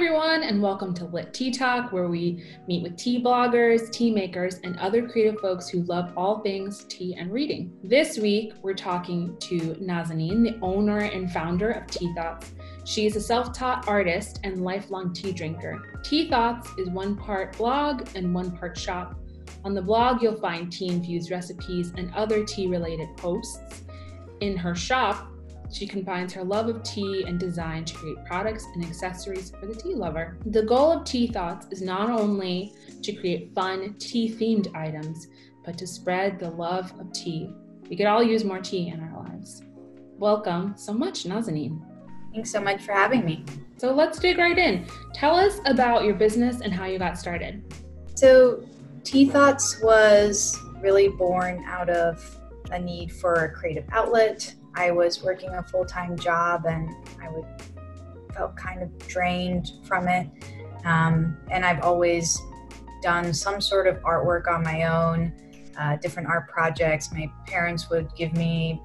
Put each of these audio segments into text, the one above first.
everyone, and welcome to Lit Tea Talk, where we meet with tea bloggers, tea makers, and other creative folks who love all things tea and reading. This week, we're talking to Nazanin, the owner and founder of Tea Thoughts. She is a self-taught artist and lifelong tea drinker. Tea Thoughts is one part blog and one part shop. On the blog, you'll find tea-infused recipes and other tea-related posts. In her shop, she combines her love of tea and design to create products and accessories for the tea lover. The goal of Tea Thoughts is not only to create fun, tea-themed items, but to spread the love of tea. We could all use more tea in our lives. Welcome so much, Nazanin. Thanks so much for having me. So let's dig right in. Tell us about your business and how you got started. So Tea Thoughts was really born out of a need for a creative outlet. I was working a full-time job and felt kind of drained from it. And I've always done some sort of artwork on my own, different art projects. My parents would give me,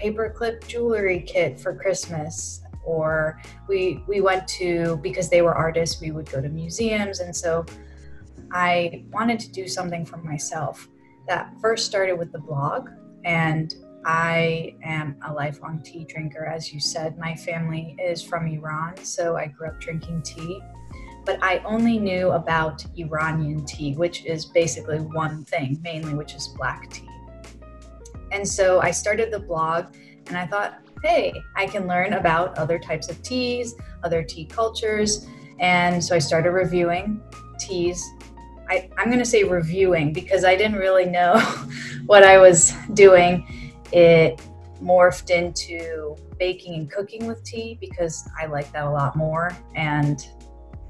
paperclip jewelry kit for Christmas, or we went to, because they were artists, we would go to museums. And so I wanted to do something for myself. That first started with the blog, and I am a lifelong tea drinker. As you said, my family is from Iran, so I grew up drinking tea. But I only knew about Iranian tea, which is basically one thing, mainly, which is black tea. And so I started the blog, and I thought, hey, I can learn about other types of teas, other tea cultures. And so I started reviewing teas. I'm going to say reviewing because I didn't really know what I was doing. It morphed into baking and cooking with tea because I like that a lot more, and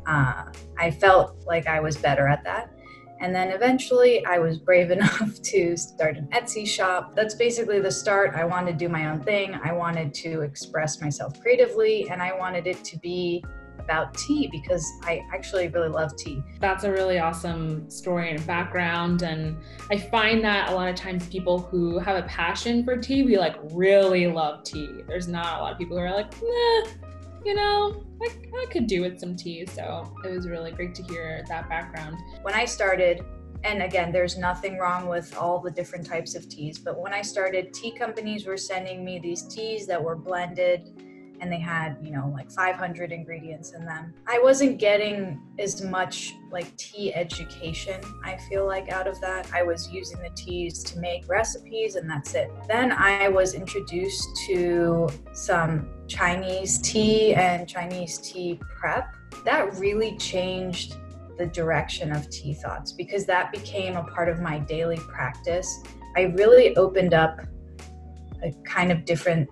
I felt like I was better at that. And then eventually I was brave enough to start an Etsy shop. That's basically the start. I wanted to do my own thing. I wanted to express myself creatively, and I wanted it to be about tea because I actually really love tea. That's a really awesome story and background, and I find that a lot of times people who have a passion for tea, we really love tea. There's not a lot of people who are like, nah, I could do with some tea. So it was really great to hear that background. When I started, and again, there's nothing wrong with all the different types of teas, but when I started, tea companies were sending me these teas that were blended, and they had, 500 ingredients in them. I wasn't getting as much tea education, I feel like, out of that. I was using the teas to make recipes, and that's it. Then I was introduced to some Chinese tea and Chinese tea prep. That really changed the direction of Tea Thoughts because that became a part of my daily practice. I really opened up a kind of different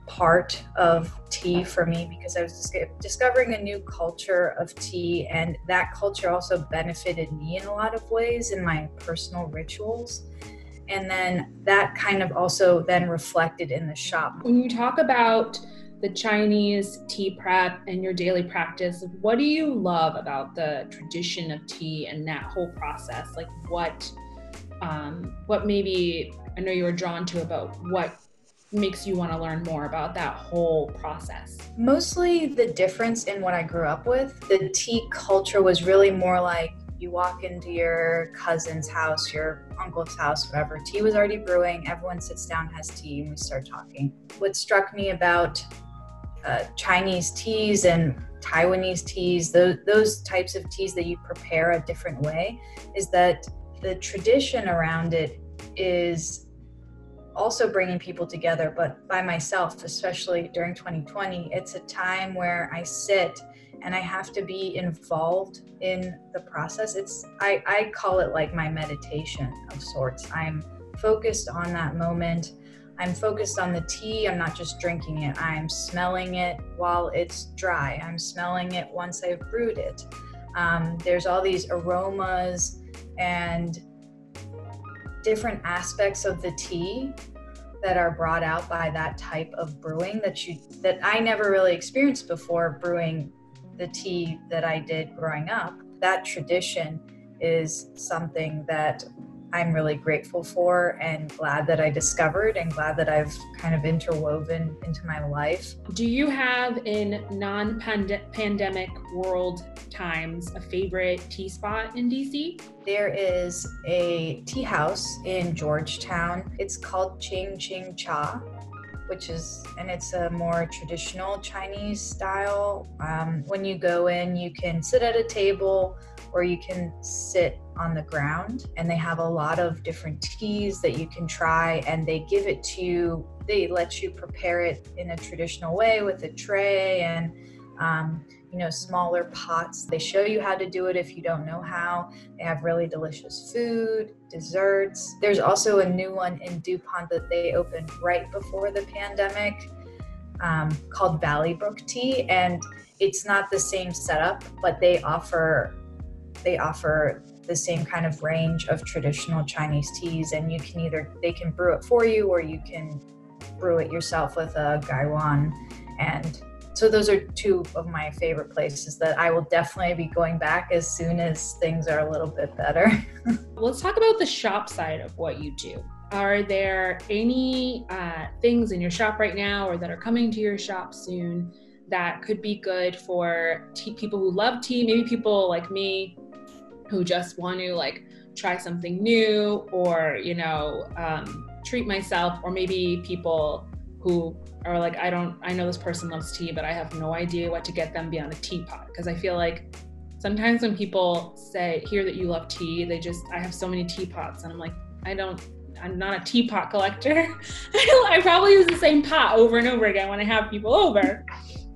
part of tea for me because I was discovering a new culture of tea, and that culture also benefited me in a lot of ways in my personal rituals. And then that kind of also then reflected in the shop. When you talk about the Chinese tea prep and your daily practice, what do you love about the tradition of tea and that whole process? What maybe, I know you were drawn to about what makes you want to learn more about that whole process? Mostly the difference in what I grew up with. The tea culture was really more like you walk into your cousin's house, your uncle's house, whatever. Tea was already brewing. Everyone sits down, has tea, and we start talking. What struck me about Chinese teas and Taiwanese teas, those types of teas that you prepare a different way, is that the tradition around it is also bringing people together. But by myself, especially during 2020, it's a time where I sit and I have to be involved in the process. I call it like my meditation of sorts. I'm focused on that moment. I'm focused on the tea. I'm not just drinking it. I'm smelling it while it's dry. I'm smelling it once I've brewed it. There's all these aromas and different aspects of the tea that are brought out by that type of brewing that I never really experienced before brewing the tea that I did growing up. That tradition is something that I'm really grateful for and glad that I discovered and glad that I've kind of interwoven into my life. Do you have, in non-pandemic world times, a favorite tea spot in DC? There is a tea house in Georgetown. It's called Ching Ching Cha, it's a more traditional Chinese style. When you go in, you can sit at a table or you can sit on the ground, and they have a lot of different teas that you can try, and they give it to you. They let you prepare it in a traditional way with a tray and smaller pots. They show you how to do it if you don't know how. They have really delicious food, desserts. There's also a new one in DuPont that they opened right before the pandemic called Valley Brook Tea, and it's not the same setup, but they offer the same kind of range of traditional Chinese teas, and they can brew it for you, or you can brew it yourself with a gaiwan. And so those are two of my favorite places that I will definitely be going back as soon as things are a little bit better. Let's talk about the shop side of what you do. Are there any things in your shop right now or that are coming to your shop soon that could be good for people who love tea, maybe people like me who just want to try something new or, treat myself, or maybe people who are like, I know this person loves tea, but I have no idea what to get them beyond a teapot. Because I feel like sometimes when people hear that you love tea, I have so many teapots, and I'm like, I'm not a teapot collector. I probably use the same pot over and over again when I have people over.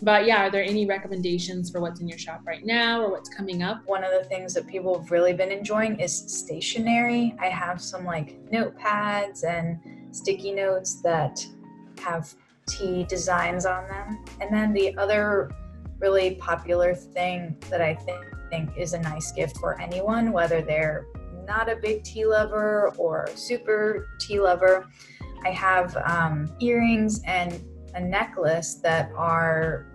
But yeah, are there any recommendations for what's in your shop right now or what's coming up? One of the things that people have really been enjoying is stationery. I have some notepads and sticky notes that have tea designs on them. And then the other really popular thing that I think is a nice gift for anyone, whether they're not a big tea lover or super tea lover, I have earrings and a necklace that are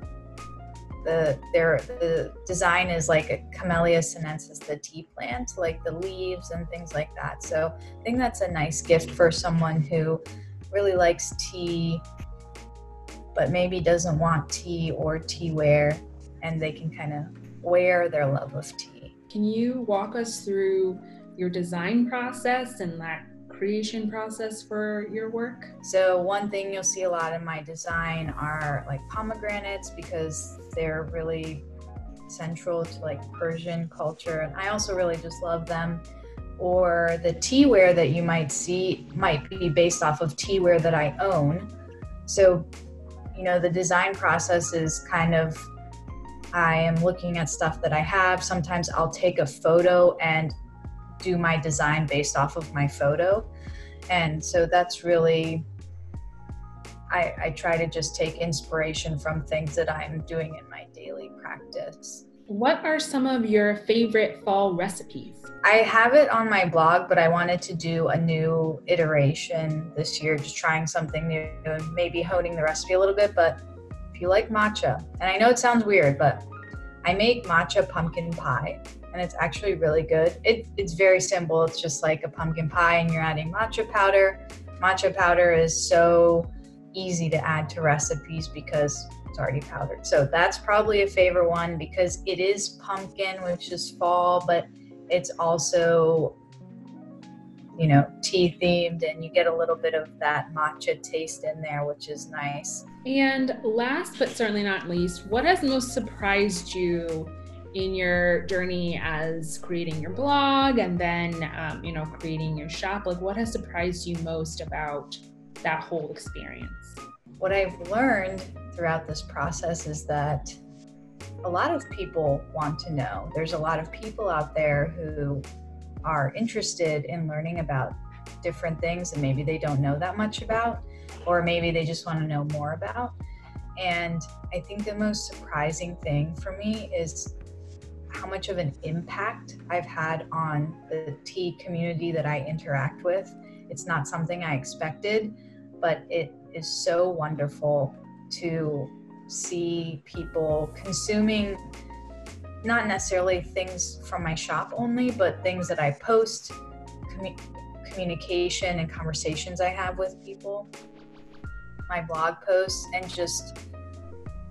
the design is like a Camellia sinensis, the tea plant, like the leaves and things like that. So I think that's a nice gift for someone who really likes tea, but maybe doesn't want tea or tea wear, and they can kind of wear their love of tea. Can you walk us through your design process and that creation process for your work? So one thing you'll see a lot in my design are pomegranates, because they're really central to Persian culture, and I also really just love them. Or the teaware that you might see might be based off of teaware that I own. So the design process is I am looking at stuff that I have. Sometimes I'll take a photo and do my design based off of my photo. And so that's really, I try to just take inspiration from things that I'm doing in my daily practice. What are some of your favorite fall recipes? I have it on my blog, but I wanted to do a new iteration this year, just trying something new and maybe honing the recipe a little bit. But if you like matcha, and I know it sounds weird, but I make matcha pumpkin pie, and it's actually really good. It's very simple. It's just like a pumpkin pie, and you're adding matcha powder. Matcha powder is so easy to add to recipes because it's already powdered. So that's probably a favorite one because it is pumpkin, which is fall, but it's also, tea themed, and you get a little bit of that matcha taste in there, which is nice. And last but certainly not least, what has most surprised you in your journey as creating your blog and then, creating your shop? What has surprised you most about that whole experience? What I've learned throughout this process is that a lot of people want to know. There's a lot of people out there who are interested in learning about different things and maybe they don't know that much about, or maybe they just want to know more about. And I think the most surprising thing for me is how much of an impact I've had on the tea community that I interact with. It's not something I expected, but it is so wonderful to see people consuming not necessarily things from my shop only, but things that I post, communication and conversations I have with people, my blog posts, and just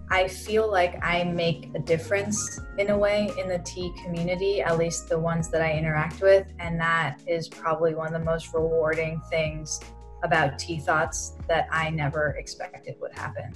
I feel like I make a difference in a way in the tea community, at least the ones that I interact with. And that is probably one of the most rewarding things about Tea Thoughts that I never expected would happen.